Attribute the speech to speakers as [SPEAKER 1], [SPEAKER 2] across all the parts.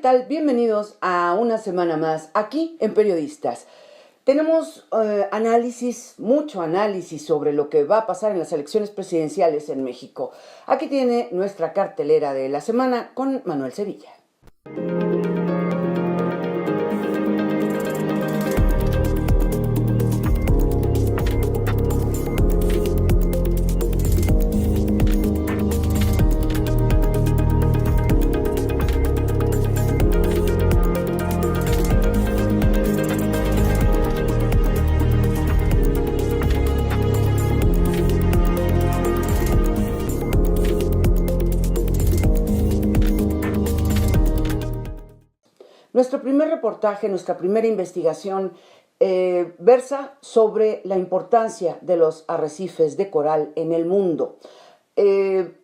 [SPEAKER 1] tal? Bienvenidos a una semana más aquí en Periodistas. Tenemos mucho análisis sobre lo que va a pasar en las elecciones presidenciales en México. Aquí tiene nuestra cartelera de la semana con Manuel Sevilla. Nuestro primer reportaje, nuestra primera investigación versa sobre la importancia de los arrecifes de coral en el mundo.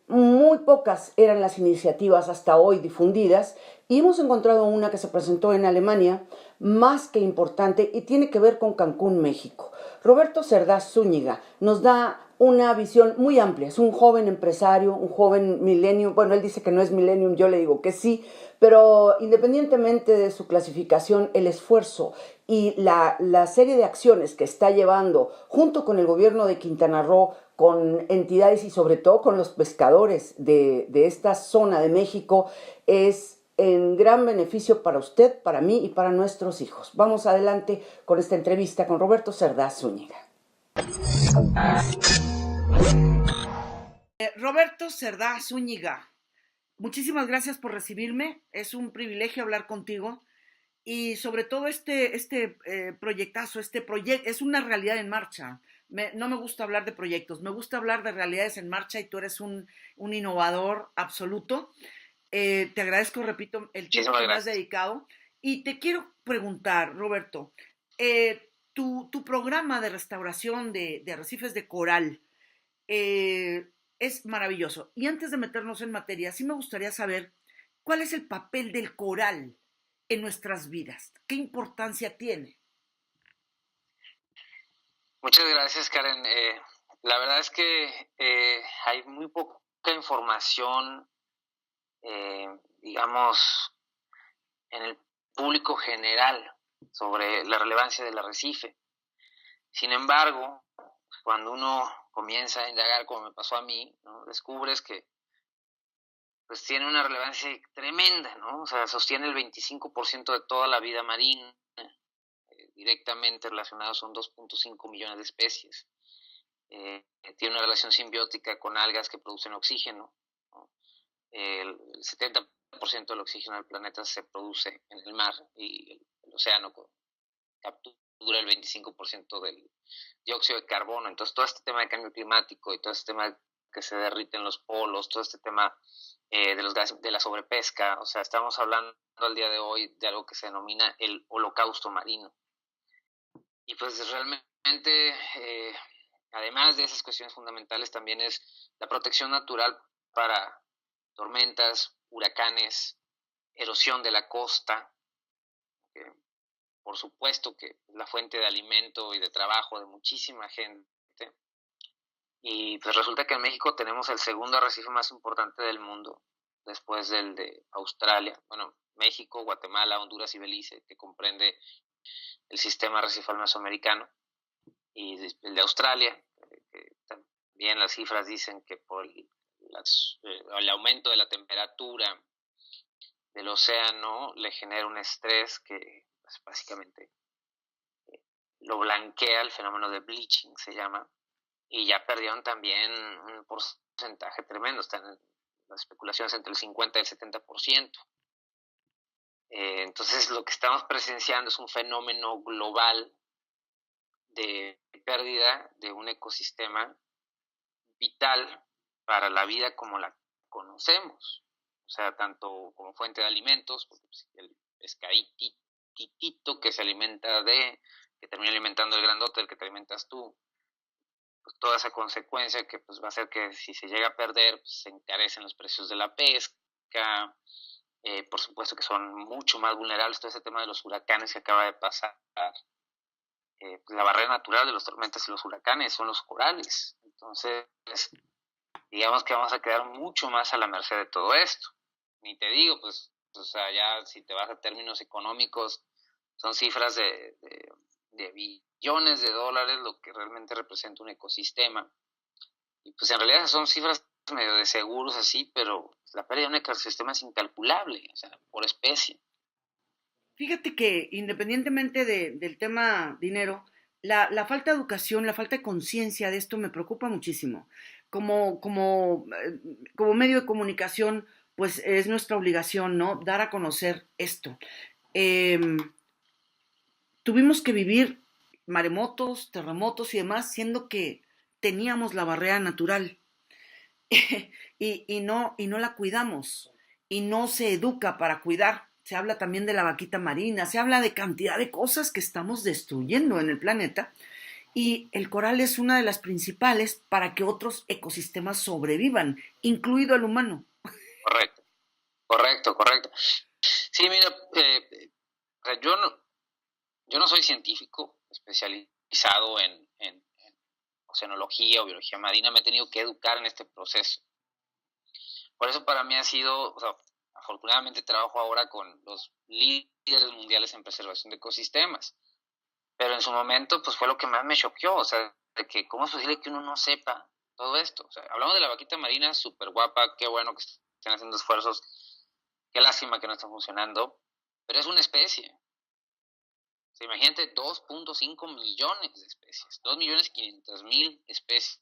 [SPEAKER 1] Muy pocas eran las iniciativas hasta hoy difundidas y hemos encontrado una que se presentó en Alemania, más que importante, y tiene que ver con Cancún, México. Roberto Cerdá Zúñiga nos da una visión muy amplia. Es un joven empresario, un joven millennium. Bueno, él dice que no es millennium, yo le digo que sí, pero independientemente de su clasificación, el esfuerzo y la serie de acciones que está llevando junto con el gobierno de Quintana Roo, con entidades y sobre todo con los pescadores de esta zona de México, es en gran beneficio para usted, para mí y para nuestros hijos. Vamos adelante con esta entrevista con Roberto Cerdá Zúñiga. Roberto Cerdá Zúñiga, muchísimas gracias por recibirme. Es un privilegio hablar contigo y sobre todo este proyectazo, es una realidad en marcha. No me gusta hablar de proyectos, me gusta hablar de realidades en marcha y tú eres un innovador absoluto. Te agradezco, repito, el tiempo que me has dedicado. Y te quiero preguntar, Roberto, tu programa de restauración de arrecifes de coral es maravilloso. Y antes de meternos en materia, sí me gustaría saber cuál es el papel del coral en nuestras vidas. ¿Qué importancia tiene?
[SPEAKER 2] Muchas gracias, Karen. La verdad es que hay muy poca información, digamos, en el público general sobre la relevancia del arrecife. Sin embargo, cuando uno comienza a indagar, como me pasó a mí, ¿no?, descubres que pues tiene una relevancia tremenda, ¿no? O sea, sostiene el 25% de toda la vida marina. Directamente relacionados son 2.5 millones de especies. Tiene una relación simbiótica con algas que producen oxígeno, ¿no? El 70% del oxígeno del planeta se produce en el mar y el océano captura el 25% del dióxido de carbono. Entonces, todo este tema de cambio climático y todo este tema de que se derriten los polos, todo este tema de la sobrepesca, o sea, estamos hablando al día de hoy de algo que se denomina el holocausto marino. Y pues realmente, además de esas cuestiones fundamentales, también es la protección natural para tormentas, huracanes, erosión de la costa, por supuesto que es la fuente de alimento y de trabajo de muchísima gente. Y pues resulta que en México tenemos el segundo arrecife más importante del mundo, después del de Australia. Bueno, México, Guatemala, Honduras y Belice, que comprende el sistema arrecifal mesoamericano, y el de Australia, que también las cifras dicen que por el aumento de la temperatura del océano le genera un estrés que pues, básicamente lo blanquea, el fenómeno de bleaching se llama, y ya perdieron también un porcentaje tremendo, están en las especulaciones entre el 50 y el 70%. Entonces lo que estamos presenciando es un fenómeno global de pérdida de un ecosistema vital para la vida como la conocemos, o sea, tanto como fuente de alimentos, porque el pescadito que se alimenta que termina alimentando el grandote, el que te alimentas tú, pues toda esa consecuencia que pues va a hacer que si se llega a perder, pues se encarecen los precios de la pesca, por supuesto que son mucho más vulnerables, todo ese tema de los huracanes que acaba de pasar. La barrera natural de las tormentas y los huracanes son los corales. Entonces, digamos que vamos a quedar mucho más a la merced de todo esto. Ni te digo, pues, o sea, ya si te vas a términos económicos, son cifras de billones de dólares lo que realmente representa un ecosistema. Y pues en realidad son cifras medio de seguros así, pero la pérdida de un ecosistema es incalculable, o sea, por especie.
[SPEAKER 1] Fíjate que independientemente del tema dinero, la falta de educación, la falta de conciencia de esto me preocupa muchísimo. Como medio de comunicación, pues es nuestra obligación, ¿no? Dar a conocer esto. Eh, Tuvimos que vivir maremotos, terremotos y demás, siendo que teníamos la barrera natural y no la cuidamos y no se educa para cuidar. Se habla también de la vaquita marina, se habla de cantidad de cosas que estamos destruyendo en el planeta y el coral es una de las principales para que otros ecosistemas sobrevivan, incluido el humano.
[SPEAKER 2] Correcto, correcto, correcto. Sí, mira, o sea, yo no soy científico especializado en oceanología o biología marina, me he tenido que educar en este proceso. Por eso para mí ha sido, o sea, afortunadamente trabajo ahora con los líderes mundiales en preservación de ecosistemas, pero en su momento pues fue lo que más me choqueó, o sea, de que cómo es posible que uno no sepa todo esto. O sea, hablamos de la vaquita marina, súper guapa, qué bueno que estén haciendo esfuerzos, qué lástima que no están funcionando, pero es una especie. O sea, imagínate 2.5 millones de especies, 2.500.000 especies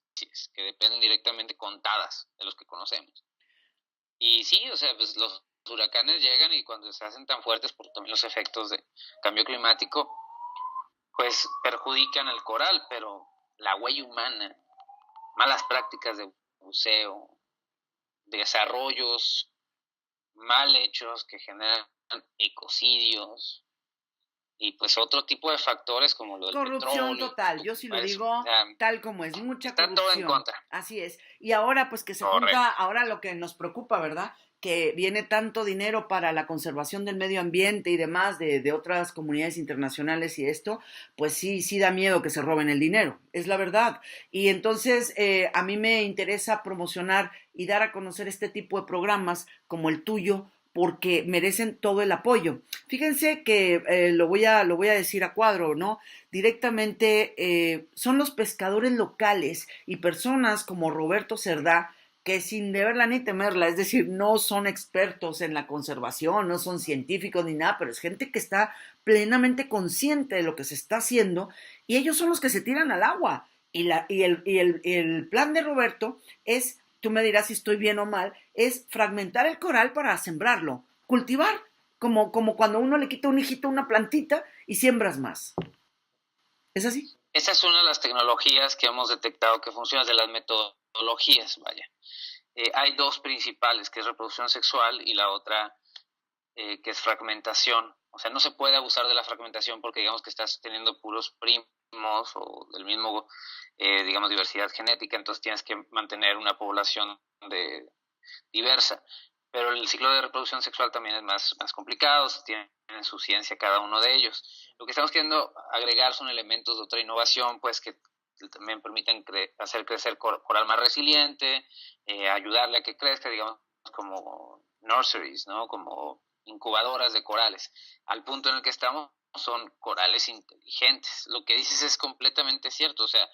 [SPEAKER 2] que dependen directamente contadas de los que conocemos. Y sí, o sea, pues los huracanes llegan y cuando se hacen tan fuertes por también los efectos de cambio climático, pues perjudican al coral, pero la huella humana, malas prácticas de buceo, desarrollos mal hechos que generan ecocidios y pues otro tipo de factores como lo del
[SPEAKER 1] Corrupción
[SPEAKER 2] petróleo,
[SPEAKER 1] total, yo sí lo
[SPEAKER 2] eso,
[SPEAKER 1] digo tal como es, mucha
[SPEAKER 2] está todo en
[SPEAKER 1] corrupción,
[SPEAKER 2] contra.
[SPEAKER 1] así es. Y ahora pues que se junta,
[SPEAKER 2] Correcto.
[SPEAKER 1] ahora lo que nos preocupa, ¿verdad? Que viene tanto dinero para la conservación del medio ambiente y demás de otras comunidades internacionales y esto, pues sí, sí da miedo que se roben el dinero, es la verdad. Y entonces a mí me interesa promocionar y dar a conocer este tipo de programas como el tuyo, porque merecen todo el apoyo. Fíjense que lo voy a decir a cuadro, ¿no? Directamente son los pescadores locales y personas como Roberto Cerdá que sin deberla ni temerla, es decir, no son expertos en la conservación, no son científicos ni nada, pero es gente que está plenamente consciente de lo que se está haciendo y ellos son los que se tiran al agua. El plan de Roberto es, tú me dirás si estoy bien o mal, es fragmentar el coral para sembrarlo, cultivar, como cuando uno le quita un hijito a una plantita y siembras más. ¿Es así?
[SPEAKER 2] Esa es una de las tecnologías que hemos detectado que funciona, de las metodologías, vaya. Hay dos principales, que es reproducción sexual y la otra que es fragmentación. O sea, no se puede abusar de la fragmentación porque digamos que estás teniendo puros primos o del mismo, digamos, diversidad genética, entonces tienes que mantener una población diversa. Pero el ciclo de reproducción sexual también es más complicado, tienen su ciencia cada uno de ellos. Lo que estamos queriendo agregar son elementos de otra innovación, pues que también permiten hacer crecer coral más resiliente, ayudarle a que crezca, digamos, como nurseries, ¿no? Como incubadoras de corales. Al punto en el que estamos son corales inteligentes. Lo que dices es completamente cierto, o sea,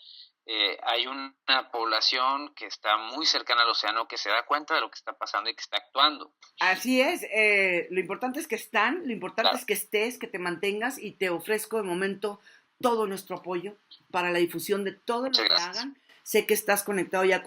[SPEAKER 2] hay una población que está muy cercana al océano que se da cuenta de lo que está pasando y que está actuando.
[SPEAKER 1] Así es, lo importante es que están, lo importante
[SPEAKER 2] Claro,
[SPEAKER 1] es que estés, que te mantengas y te ofrezco de momento todo nuestro apoyo para la difusión de todo lo
[SPEAKER 2] muchas
[SPEAKER 1] que
[SPEAKER 2] gracias.
[SPEAKER 1] hagan. Sé que estás conectado ya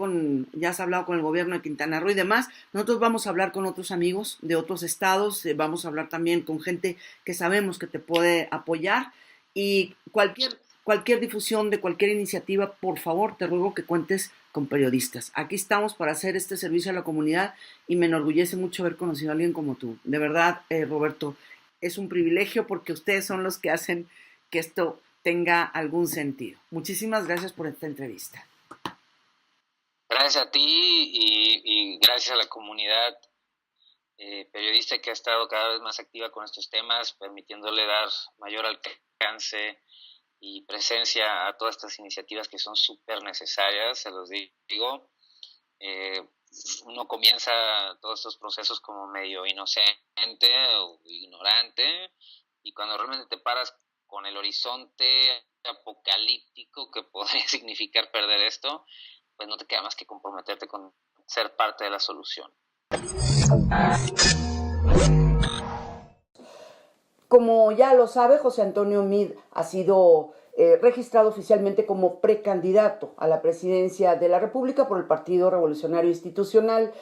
[SPEAKER 1] ya has hablado con el gobierno de Quintana Roo y demás. Nosotros vamos a hablar con otros amigos de otros estados, vamos a hablar también con gente que sabemos que te puede apoyar y cualquier difusión de cualquier iniciativa, por favor, te ruego que cuentes con periodistas. Aquí estamos para hacer este servicio a la comunidad y me enorgullece mucho haber conocido a alguien como tú. De verdad, Roberto, es un privilegio porque ustedes son los que hacen que esto tenga algún sentido. Muchísimas gracias por esta entrevista.
[SPEAKER 2] Gracias a ti y gracias a la comunidad periodista que ha estado cada vez más activa con estos temas, permitiéndole dar mayor alcance y presencia a todas estas iniciativas que son súper necesarias, se los digo. uno comienza todos estos procesos como medio inocente o ignorante, y cuando realmente te paras con el horizonte apocalíptico que podría significar perder esto, pues no te queda más que comprometerte con ser parte de la solución.
[SPEAKER 1] Como ya lo sabe, José Antonio Meade ha sido registrado oficialmente como precandidato a la presidencia de la República por el Partido Revolucionario Institucional.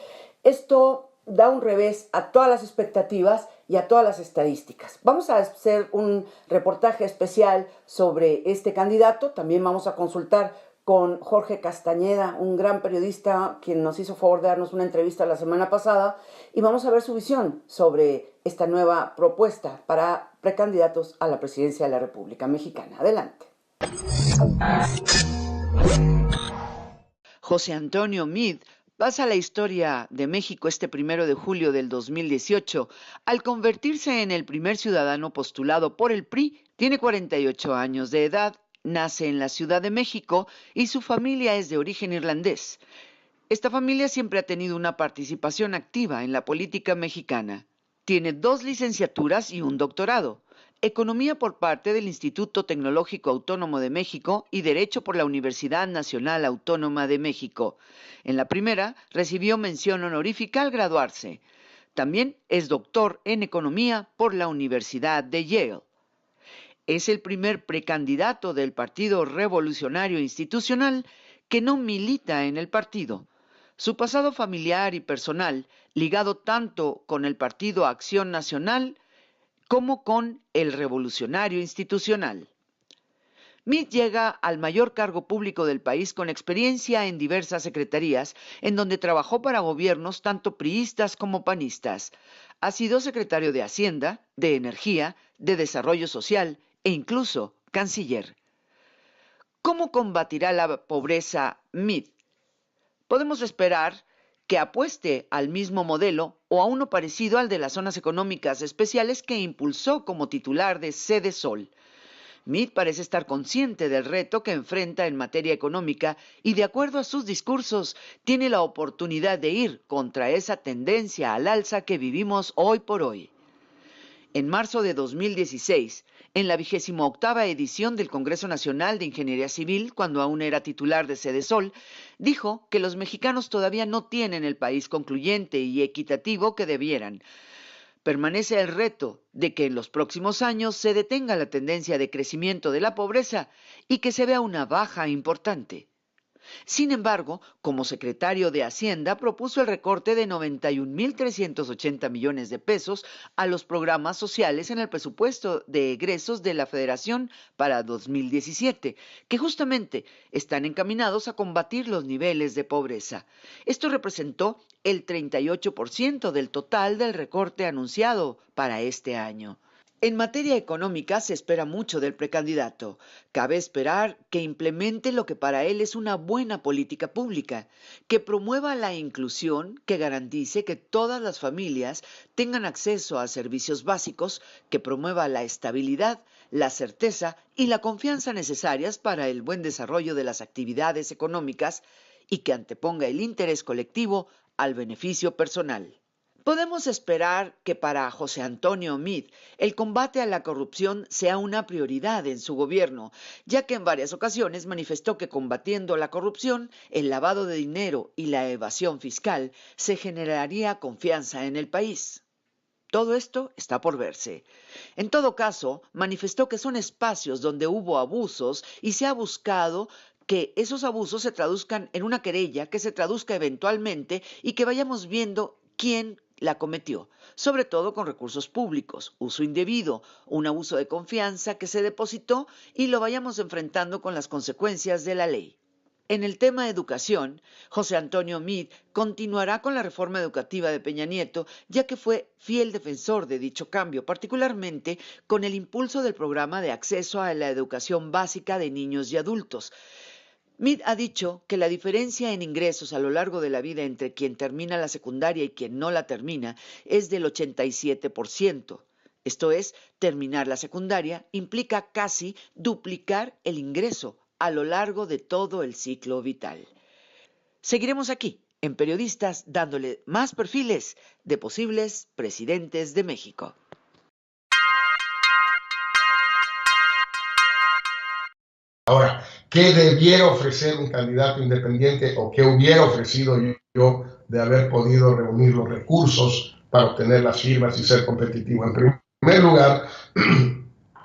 [SPEAKER 1] Esto da un revés a todas las expectativas y a todas las estadísticas. Vamos a hacer un reportaje especial sobre este candidato. También vamos a consultar con Jorge Castañeda, un gran periodista quien nos hizo favor de darnos una entrevista la semana pasada, y vamos a ver su visión sobre esta nueva propuesta para precandidatos a la presidencia de la República Mexicana. Adelante.
[SPEAKER 3] José Antonio Meade pasa a la historia de México este 1 de julio del 2018 al convertirse en el primer ciudadano postulado por el PRI. Tiene 48 años de edad, nace en la Ciudad de México y su familia es de origen irlandés. Esta familia siempre ha tenido una participación activa en la política mexicana. Tiene 2 licenciaturas y un doctorado. Economía por parte del Instituto Tecnológico Autónomo de México y Derecho por la Universidad Nacional Autónoma de México. En la primera recibió mención honorífica al graduarse. También es doctor en Economía por la Universidad de Yale. Es el primer precandidato del Partido Revolucionario Institucional que no milita en el partido. Su pasado familiar y personal, ligado tanto con el Partido Acción Nacional como con el Revolucionario Institucional. Meade llega al mayor cargo público del país con experiencia en diversas secretarías, en donde trabajó para gobiernos tanto priistas como panistas. Ha sido secretario de Hacienda, de Energía, de Desarrollo Social e incluso canciller. ¿Cómo combatirá la pobreza Meade? Podemos esperar que apueste al mismo modelo o a uno parecido al de las zonas económicas especiales que impulsó como titular de Sede Sol. Meade parece estar consciente del reto que enfrenta en materia económica y, de acuerdo a sus discursos, tiene la oportunidad de ir contra esa tendencia al alza que vivimos hoy por hoy. En marzo de 2016, en la 28ª edición del Congreso Nacional de Ingeniería Civil, cuando aún era titular de Sede Sol, dijo que los mexicanos todavía no tienen el país concluyente y equitativo que debieran. Permanece el reto de que en los próximos años se detenga la tendencia de crecimiento de la pobreza y que se vea una baja importante. Sin embargo, como secretario de Hacienda, propuso el recorte de 91.380 millones de pesos a los programas sociales en el presupuesto de egresos de la Federación para 2017, que justamente están encaminados a combatir los niveles de pobreza. Esto representó el 38% del total del recorte anunciado para este año. En materia económica se espera mucho del precandidato. Cabe esperar que implemente lo que para él es una buena política pública, que promueva la inclusión, que garantice que todas las familias tengan acceso a servicios básicos, que promueva la estabilidad, la certeza y la confianza necesarias para el buen desarrollo de las actividades económicas y que anteponga el interés colectivo al beneficio personal. Podemos esperar que para José Antonio Meade el combate a la corrupción sea una prioridad en su gobierno, ya que en varias ocasiones manifestó que combatiendo la corrupción, el lavado de dinero y la evasión fiscal se generaría confianza en el país. Todo esto está por verse. En todo caso, manifestó que son espacios donde hubo abusos y se ha buscado que esos abusos se traduzcan en una querella, que se traduzca eventualmente y que vayamos viendo quién la cometió, sobre todo con recursos públicos, uso indebido, un abuso de confianza que se depositó y lo vayamos enfrentando con las consecuencias de la ley. En el tema educación, José Antonio Meade continuará con la reforma educativa de Peña Nieto, ya que fue fiel defensor de dicho cambio, particularmente con el impulso del programa de acceso a la educación básica de niños y adultos. Meade ha dicho que la diferencia en ingresos a lo largo de la vida entre quien termina la secundaria y quien no la termina es del 87%. Esto es, terminar la secundaria implica casi duplicar el ingreso a lo largo de todo el ciclo vital. Seguiremos aquí, en periodistas dándole más perfiles de posibles presidentes de México.
[SPEAKER 4] Ahora, ¿qué debiera ofrecer un candidato independiente o qué hubiera ofrecido yo de haber podido reunir los recursos para obtener las firmas y ser competitivo? En primer lugar,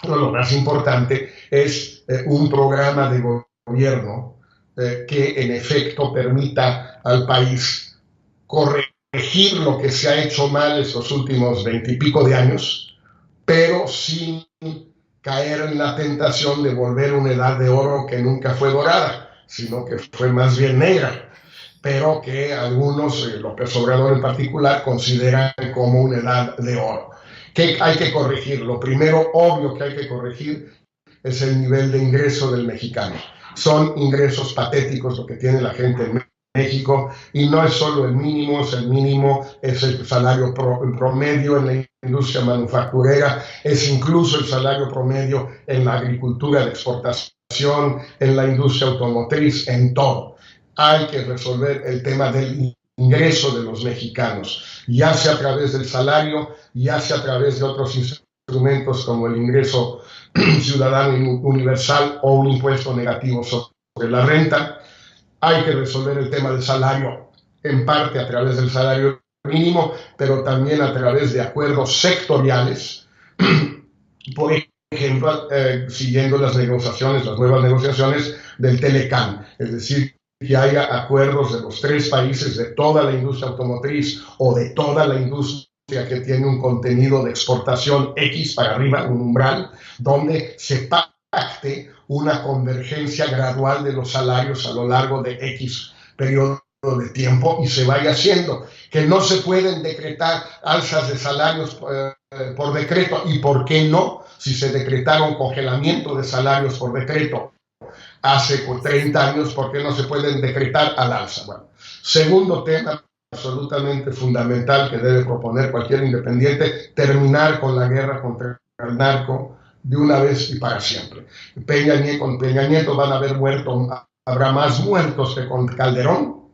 [SPEAKER 4] lo más importante es un programa de gobierno que en efecto permita al país corregir lo que se ha hecho mal estos últimos 20 y pico de años, pero sin caer en la tentación de volver una edad de oro que nunca fue dorada, sino que fue más bien negra, pero que algunos, López Obrador en particular, consideran como una edad de oro. ¿Qué hay que corregir? Lo primero obvio que hay que corregir es el nivel de ingreso del mexicano. Son ingresos patéticos lo que tiene la gente en México, y no es solo el mínimo, es el salario promedio en la industria manufacturera, es incluso el salario promedio en la agricultura de exportación, en la industria automotriz, en todo. Hay que resolver el tema del ingreso de los mexicanos, ya sea a través del salario, ya sea a través de otros instrumentos como el ingreso ciudadano universal o un impuesto negativo sobre la renta. Hay que resolver el tema del salario, en parte a través del salario mínimo, pero también a través de acuerdos sectoriales, por ejemplo, siguiendo las nuevas negociaciones del Telecán, es decir, que haya acuerdos de los 3 países, de toda la industria automotriz o de toda la industria que tiene un contenido de exportación X para arriba, un umbral, donde se pacte una convergencia gradual de los salarios a lo largo de X periodo de tiempo y se vaya haciendo, que no se pueden decretar alzas de salarios por decreto. ¿Y por qué no? Si se decretaron congelamiento de salarios por decreto hace 30 años, ¿por qué no se pueden decretar al alza? Bueno, segundo tema absolutamente fundamental que debe proponer cualquier independiente: terminar con la guerra contra el narco de una vez y para siempre. Con Peña Nieto van a haber muerto, habrá más muertos que con Calderón,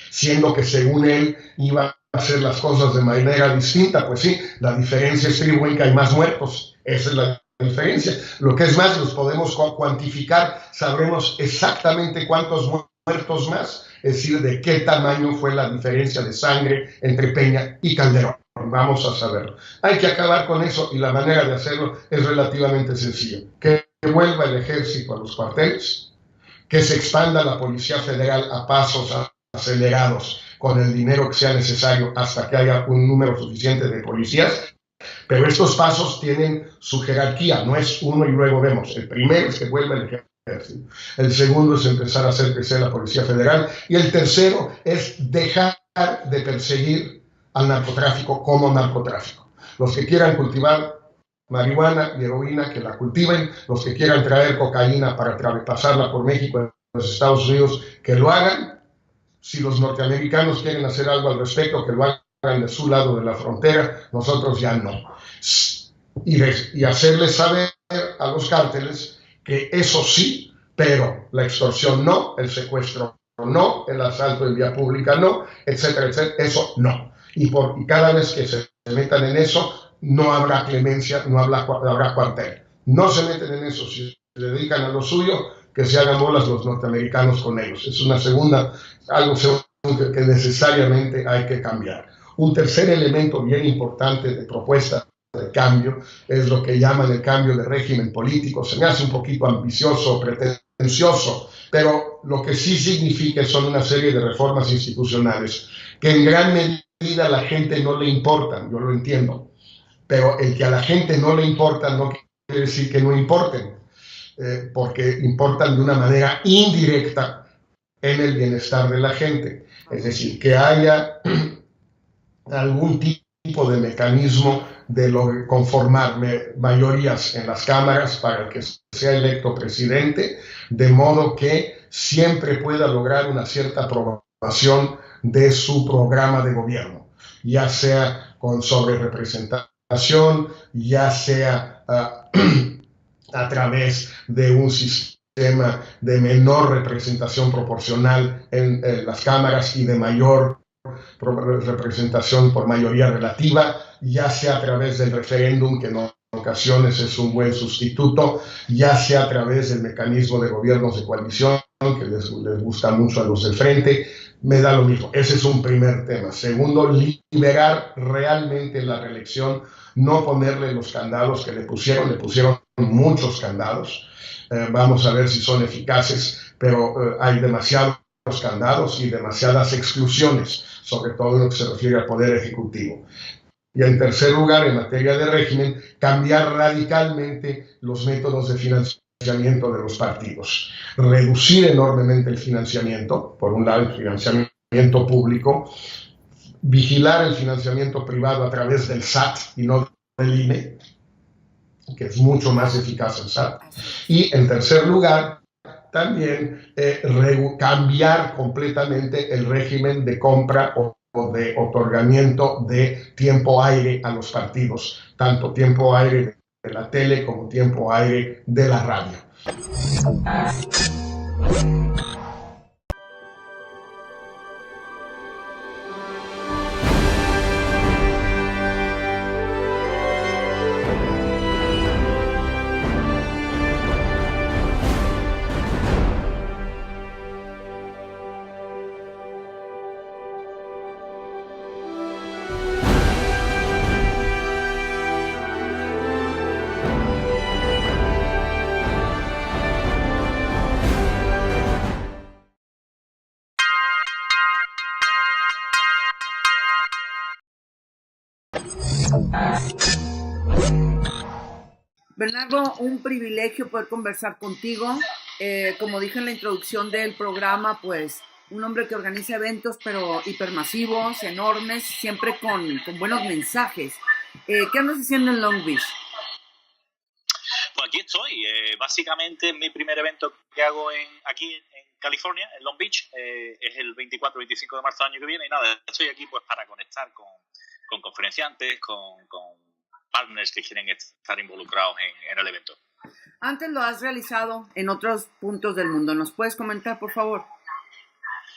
[SPEAKER 4] siendo que según él iba a hacer las cosas de manera distinta. Pues sí, la diferencia es que hay más muertos, esa es la diferencia. Lo que es más, los podemos cuantificar, sabremos exactamente cuántos muertos más, es decir, de qué tamaño fue la diferencia de sangre entre Peña y Calderón. Vamos a saberlo. Hay que acabar con eso, y la manera de hacerlo es relativamente sencilla: que vuelva el ejército a los cuarteles, que se expanda la Policía Federal a pasos acelerados con el dinero que sea necesario hasta que haya un número suficiente de policías. Pero estos pasos tienen su jerarquía, no es uno y luego vemos. El primero es que vuelva el ejército, el segundo es empezar a hacer crecer la Policía Federal, y el tercero es dejar de perseguir al narcotráfico como narcotráfico. Los que quieran cultivar marihuana y heroína, que la cultiven; los que quieran traer cocaína para pasarla por México en los Estados Unidos, que lo hagan. Si los norteamericanos quieren hacer algo al respecto, que lo hagan de su lado de la frontera, nosotros ya no. Y hacerles saber a los cárteles que eso sí, pero la extorsión no, el secuestro no, el asalto en vía pública no, etcétera, etcétera, eso no. Y cada vez que se metan en eso, no habrá clemencia, no habrá cuartel. No se meten en eso. Si se dedican a lo suyo, que se hagan bolas los norteamericanos con ellos. Es algo que necesariamente hay que cambiar. Un tercer elemento bien importante de propuesta de cambio es lo que llaman el cambio de régimen político. Se me hace un poquito ambicioso, pretencioso, pero lo que sí significa son una serie de reformas institucionales que en gran medida a la gente no le importan, yo lo entiendo, pero el que a la gente no le importan no quiere decir que no importen, porque importan de una manera indirecta en el bienestar de la gente. Es decir, que haya algún tipo de mecanismo de conformar mayorías en las cámaras para el que sea electo presidente, de modo que siempre pueda lograr una cierta aprobación de su programa de gobierno, ya sea con sobrerepresentación, ya sea a través de un sistema sistema de menor representación proporcional en las cámaras y de mayor representación por mayoría relativa, ya sea a través del referéndum, que en ocasiones es un buen sustituto, ya sea a través del mecanismo de gobiernos de coalición, que les gusta mucho a los del frente. Me da lo mismo. Ese es un primer tema. Segundo, liberar realmente la reelección, no ponerle los candados que le pusieron muchos candados. Vamos a ver si son eficaces, pero hay demasiados candados y demasiadas exclusiones, sobre todo en lo que se refiere al Poder Ejecutivo. Y en tercer lugar, en materia de régimen, cambiar radicalmente los métodos de financiamiento de los partidos. Reducir enormemente el financiamiento, por un lado el financiamiento público, vigilar el financiamiento privado a través del SAT y no del INE, que es mucho más eficaz el SAT. Y en tercer lugar, también cambiar completamente el régimen de compra o de otorgamiento de tiempo aire a los partidos, tanto tiempo aire de la tele como tiempo aire de la radio.
[SPEAKER 1] Bernardo, un privilegio poder conversar contigo. Como dije en la introducción del programa, pues un hombre que organiza eventos pero hipermasivos, enormes, siempre con buenos mensajes. ¿Qué andas haciendo en Long Beach?
[SPEAKER 5] Pues aquí estoy. Básicamente mi primer evento que hago aquí en California, en Long Beach, es el 24-25 de marzo del año que viene. Y nada, estoy aquí pues para conectar con conferenciantes, con partners que quieren estar involucrados en el evento.
[SPEAKER 1] Antes lo has realizado en otros puntos del mundo. ¿Nos puedes comentar, por favor?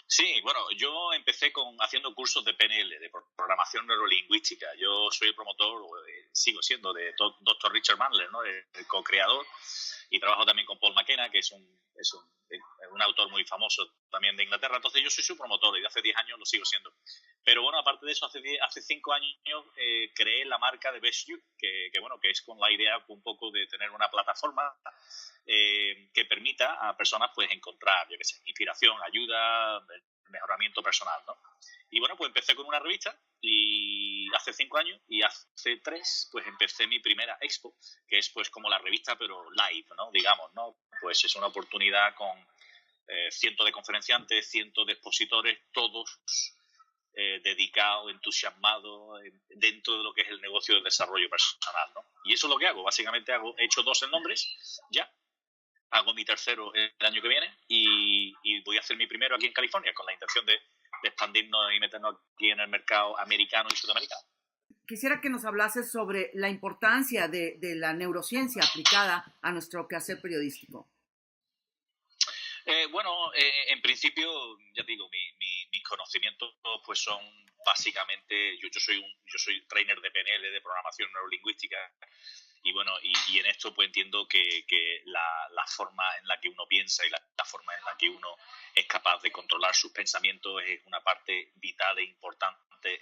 [SPEAKER 5] Sí, bueno, yo empecé haciendo cursos de PNL, de programación neurolingüística. Yo soy el promotor, sigo siendo, de Dr. Richard Bandler, ¿no? El co-creador, y trabajo también con Paul McKenna, que es un autor muy famoso también de Inglaterra. Entonces yo soy su promotor y de hace 10 años lo sigo siendo. Pero bueno, aparte de eso, hace 5 años creé la marca de Best You, que es con la idea un poco de tener una plataforma que permita a personas pues encontrar, yo qué sé, inspiración, ayuda, mejoramiento personal, ¿no? Y bueno, pues empecé con una revista y hace 5 años, y hace 3 pues empecé mi primera expo, que es pues como la revista pero live, ¿no? Digamos, ¿no? Pues es una oportunidad con cientos de conferenciantes, cientos de expositores, todos dedicados, entusiasmados dentro de lo que es el negocio del desarrollo personal, ¿no? Y eso es lo que hago. Básicamente he hecho 2 en Londres ya. Hago mi tercero el año que viene y voy a hacer mi primero aquí en California con la intención de expandirnos y meternos aquí en el mercado americano y sudamericano.
[SPEAKER 1] Quisiera que nos hablases sobre la importancia de la neurociencia aplicada a nuestro quehacer periodístico.
[SPEAKER 5] En principio, ya digo, mis conocimientos pues son básicamente, yo soy trainer de PNL, de programación neurolingüística. Y bueno, y en esto pues entiendo que la forma en la que uno piensa y la forma en la que uno es capaz de controlar sus pensamientos es una parte vital e importante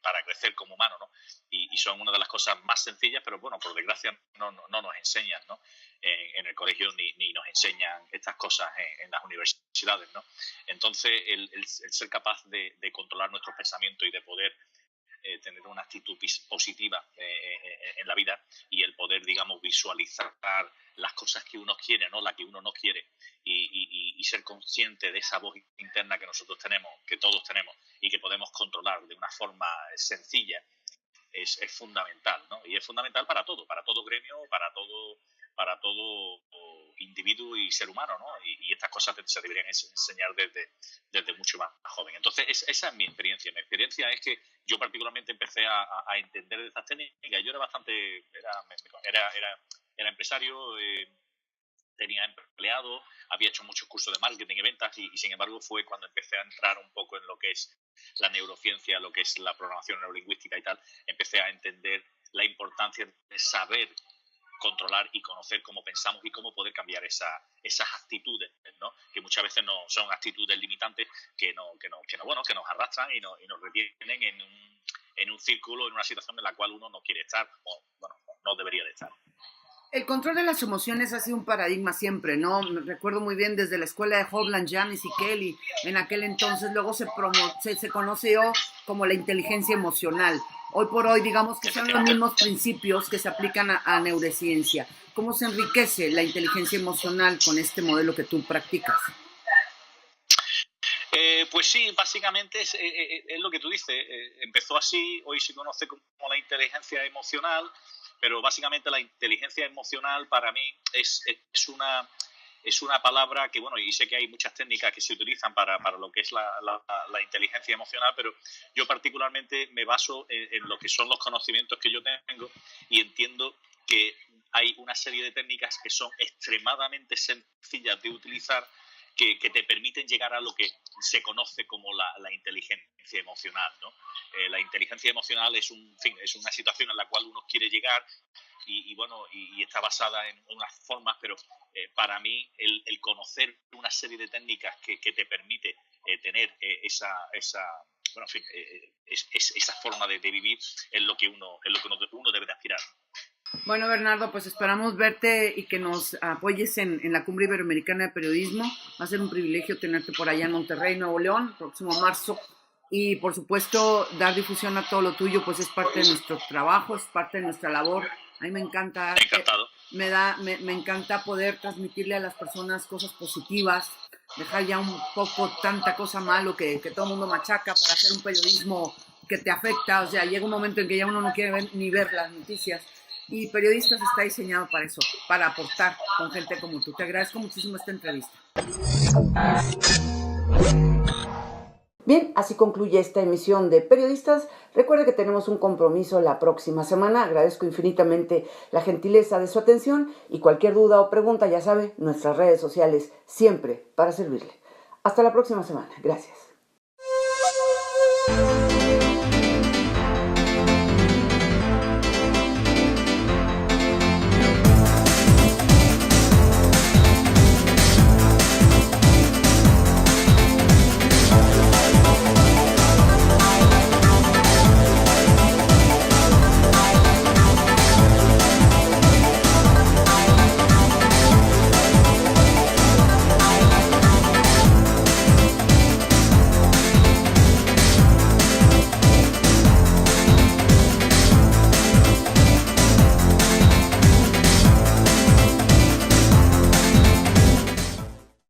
[SPEAKER 5] para crecer como humano, ¿no? Y son una de las cosas más sencillas, pero bueno, por desgracia no nos enseñan, ¿no? En el colegio ni nos enseñan estas cosas en las universidades, ¿no? Entonces, el ser capaz de controlar nuestros pensamientos y de poder tener una actitud positiva en la vida y el poder, digamos, visualizar las cosas que uno quiere, ¿no? La que uno no quiere y ser consciente de esa voz interna que nosotros tenemos, que todos tenemos y que podemos controlar de una forma sencilla es fundamental, ¿no? Y es fundamental para todo gremio, para todo individuo y ser humano, ¿no? Y estas cosas se deberían enseñar desde mucho más joven. Entonces, esa es mi experiencia. Mi experiencia es que yo particularmente empecé a entender de estas técnicas. Yo era empresario, tenía empleado, había hecho muchos cursos de marketing y ventas y sin embargo fue cuando empecé a entrar un poco en lo que es la neurociencia, lo que es la programación neurolingüística y tal, empecé a entender la importancia de saber controlar y conocer cómo pensamos y cómo poder cambiar esas actitudes, ¿no? Que muchas veces no son actitudes limitantes que nos arrastran y nos retienen en un círculo, en una situación en la cual uno no quiere estar o no debería de estar.
[SPEAKER 1] El control de las emociones ha sido un paradigma siempre, ¿no? Me recuerdo muy bien desde la escuela de Hovland, Janis y Kelly, en aquel entonces, luego se conoció como la inteligencia emocional. Hoy por hoy, digamos que son los mismos principios que se aplican a neurociencia. ¿Cómo se enriquece la inteligencia emocional con este modelo que tú practicas?
[SPEAKER 5] Pues sí, básicamente es lo que tú dices. Empezó así, hoy se conoce como la inteligencia emocional, pero básicamente la inteligencia emocional para mí es una palabra que, bueno, y sé que hay muchas técnicas que se utilizan para lo que es la inteligencia emocional, pero yo particularmente me baso en lo que son los conocimientos que yo tengo y entiendo que hay una serie de técnicas que son extremadamente sencillas de utilizar que te permiten llegar a lo que se conoce como la inteligencia emocional, ¿no? La inteligencia emocional es una situación en la cual uno quiere llegar y está basada en unas formas, pero para mí el conocer una serie de técnicas que te permite tener esa forma de vivir es lo que uno debe de aspirar.
[SPEAKER 1] Bueno, Bernardo, pues esperamos verte y que nos apoyes en la Cumbre Iberoamericana de Periodismo. Va a ser un privilegio tenerte por allá en Monterrey, Nuevo León, próximo marzo. Y, por supuesto, dar difusión a todo lo tuyo, pues es parte de nuestro trabajo, es parte de nuestra labor. A mí me encanta.
[SPEAKER 5] Encantado.
[SPEAKER 1] Me encanta poder transmitirle a las personas cosas positivas, dejar ya un poco tanta cosa malo que todo el mundo machaca para hacer un periodismo que te afecta. O sea, llega un momento en que ya uno no quiere ni ver las noticias. Y Periodistas está diseñado para eso, para aportar con gente como tú. Te agradezco muchísimo esta entrevista. Bien, así concluye esta emisión de Periodistas. Recuerde que tenemos un compromiso la próxima semana. Agradezco infinitamente la gentileza de su atención y cualquier duda o pregunta, ya sabe, nuestras redes sociales siempre para servirle. Hasta la próxima semana. Gracias.